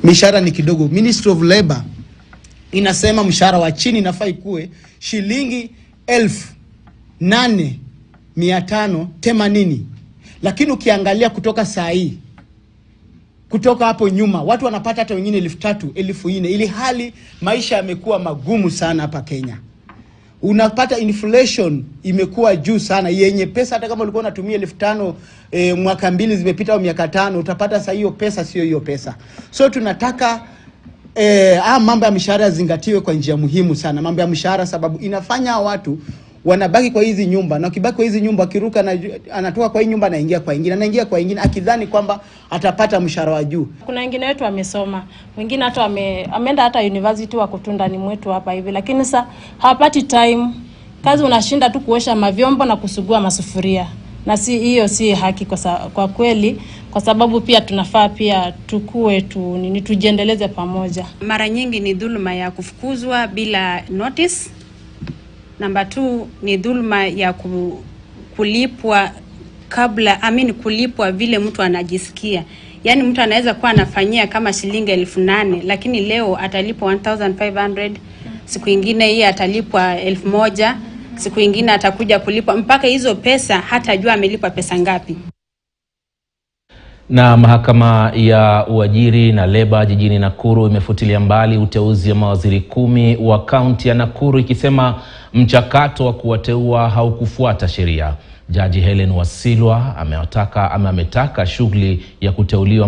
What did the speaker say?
mishahara ni kidogo. Ministry of Labor inasema mshahara wa chini inafaa ikuwe shilingi 8,580, lakini ukiangalia kutoka saa hii, kutoka hapo nyuma, watu wanapata hata wengine 3,000, 4,000, ili hali maisha yamekuwa magumu sana hapa Kenya. Unapata inflation imekuwa juu sana, yenye pesa hata kama ulikuwa unatumia 5,000 mwaka 2 zimepita au miaka 5, utapata saa hiyo pesa sio hiyo pesa. So tunataka mambo ya mishahara zingatiwe kwa njia muhimu sana, mambo ya mishahara, sababu inafanya watu wanabaki kwa hizi nyumba, na ukibaki kwa hizi nyumba kiruka na anatoka kwa hii nyumba anaingia kwa nyingine, anaingia kwa nyingine akidhani kwamba atapata mshahara wa juu. Kuna wengine wetu wamesoma, wengine hata ameenda hata university wa kutundani mwetu hapa hivi, lakini sasa hawapati time. Kazi unashinda tu kuosha mavyombo na kusugua masufuria, na hiyo si haki kwa kweli, kwa sababu pia tunafaa pia tukue tujiendeleze pamoja. Mara nyingi ni dhuluma ya kufukuzwa bila notice. Number 2 ni dhuluma ya kulipwa kulipwa vile mtu anajisikia. Yaani mtu anaweza kuwa anafanyia kama shilingi 8,000, lakini leo atalipwa 1,500, siku nyingine hii atalipwa 1,000, siku nyingine atakuja kulipwa mpaka hizo pesa hatajua amelipwa pesa ngapi. Na mahakama ya uajiri na leba jijini Nakuru imefutilia mbali uteuzi wa mawaziri 10 wa kaunti ya Nakuru, ikisema mchakato wa kuwateua haukufuata sheria. Jaji Helen Wasilwa ametaka shughuli ya kuteuliwa